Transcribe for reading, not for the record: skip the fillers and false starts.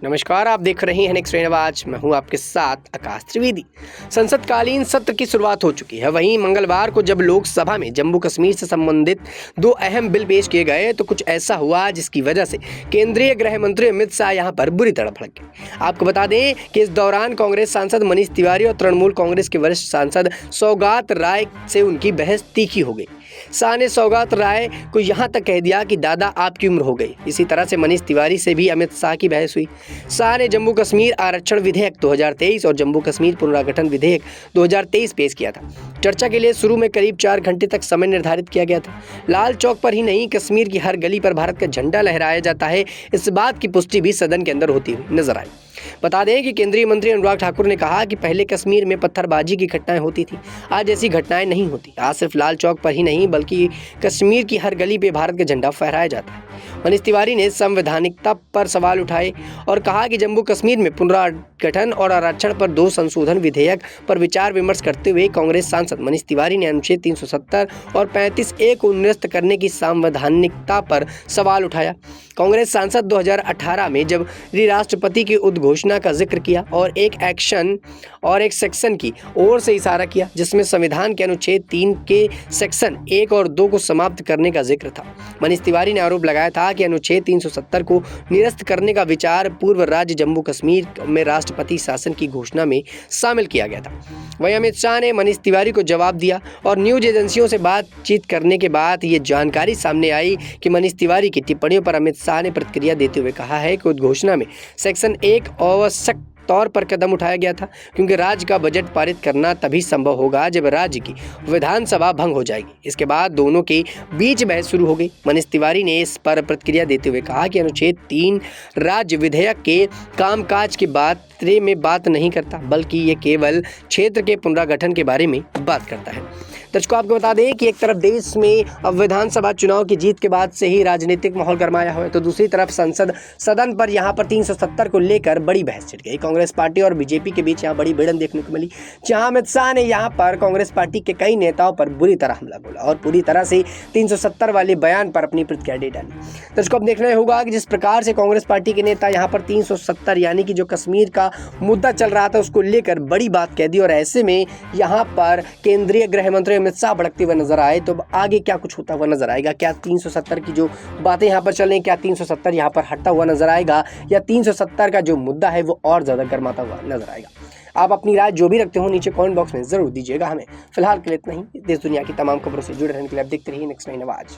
नमस्कार, आप देख रहे हैं नेक्स्ट आवाज। मैं हूं आपके साथ आकाश त्रिवेदी। संसदकालीन सत्र की शुरुआत हो चुकी है। वहीं मंगलवार को जब लोकसभा में जम्मू कश्मीर से संबंधित दो अहम बिल पेश किए गए तो कुछ ऐसा हुआ जिसकी वजह से केंद्रीय गृह मंत्री अमित शाह यहां पर बुरी तरह भड़क गए। आपको बता दें कि इस दौरान कांग्रेस सांसद मनीष तिवारी और तृणमूल कांग्रेस के वरिष्ठ सांसद सौगात राय से उनकी बहस तीखी हो गई। शाह ने सौगात राय को यहां तक कह दिया कि दादा आपकी उम्र हो गई। इसी तरह से मनीष तिवारी से भी अमित शाह की बहस हुई। शाह ने जम्मू कश्मीर आरक्षण विधेयक 2023 और जम्मू कश्मीर पुनर्गठन विधेयक 2023 पेश किया था। चर्चा के लिए शुरू में करीब 4 घंटे तक समय निर्धारित किया गया था। लाल चौक पर ही नहीं, कश्मीर की हर गली पर भारत का झंडा लहराया जाता है, इस बात की पुष्टि भी सदन के अंदर होती हुई नजर आई। बता दें कि केंद्रीय मंत्री अनुराग ठाकुर ने कहा कि पहले कश्मीर में पत्थरबाजी की घटनाएं होती थी, आज ऐसी घटनाएं नहीं होती। आज सिर्फ लाल चौक पर ही नहीं बल्कि कश्मीर की हर गली पे भारत का झंडा फहराया जाता है। मनीष तिवारी ने संवैधानिकता पर सवाल उठाए और कहा कि जम्मू कश्मीर में पुनर्गठन और आरक्षण पर 2 संशोधन विधेयक पर विचार विमर्श करते हुए कांग्रेस सांसद मनीष तिवारी ने अनुच्छेद 370 और 35A को निरस्त करने की संवैधानिकता पर सवाल उठाया। कांग्रेस सांसद 2018 में जब राष्ट्रपति की उद्घोषणा का जिक्र किया और एक सेक्शन की ओर से इशारा किया जिसमें संविधान के अनुच्छेद 3 के सेक्शन 1 और 2 को समाप्त करने का जिक्र था। मनीष तिवारी ने आरोप लगाया था कि अनुच्छेद 370 को निरस्त करने का विचार पूर्व राज्य जम्मू कश्मीर में राष्ट्रपति शासन की घोषणा में शामिल किया गया था। वहीं अमित शाह ने मनीष तिवारी को जवाब दिया और न्यूज एजेंसियों से बातचीत करने के बाद ये जानकारी सामने आई कि मनीष तिवारी की टिप्पणियों पर अमित शाह ने प्रतिक्रिया देते हुए कहा है कि उद्घोषणा में सेक्शन 1 आवश्यक तौर पर कदम उठाया गया था क्योंकि राज्य का बजट पारित करना तभी संभव होगा जब राज्य की विधानसभा भंग हो जाएगी। इसके बाद दोनों के बीच बहस शुरू हो गई। मनीष तिवारी ने इस पर प्रतिक्रिया देते हुए कहा कि अनुच्छेद 3 राज्य विधेयक के कामकाज के बारे में बात नहीं करता बल्कि ये केवल क्षेत्र के पुनर्गठन के बारे में बात करता है। दर्शकों, आपको बता दें कि एक तरफ देश में अब विधानसभा चुनाव की जीत के बाद से ही राजनीतिक माहौल गरमाया हुआ है तो दूसरी तरफ संसद सदन पर यहां पर 370 को लेकर बड़ी बहस छिड़ गई। कांग्रेस पार्टी और बीजेपी के बीच यहां बड़ी भिड़ंत देखने को मिली, जहां अमित शाह ने यहां पर कांग्रेस पार्टी के कई नेताओं पर बुरी तरह हमला बोला और पूरी तरह से 370 वाले बयान पर अपनी प्रतिक्रिया दे डाली। दर्शकों, अब देखना होगा कि जिस प्रकार से कांग्रेस पार्टी के नेता यहां पर 370 यानी कि जो कश्मीर का मुद्दा चल रहा था उसको लेकर बड़ी बात कह दी और ऐसे में यहां पर केंद्रीय गृह मंत्री अमित शाह भड़कते हुए नजर आए तो आगे क्या कुछ होता हुआ नजर आएगा। क्या 370 की जो बातें यहां पर चल रही, क्या 370 यहां पर हटता हुआ नजर आएगा या 370 का जो मुद्दा है वो और ज्यादा गर्माता हुआ नजर आएगा। आप अपनी राय जो भी रखते हो नीचे कमेंट बॉक्स में जरूर दीजिएगा हमें। फिलहाल के लिए इतना ही। देश दुनिया की तमाम खबरों से जुड़े रहने के लिए आप देखते रहिए नेक्स्ट 9 आवाज।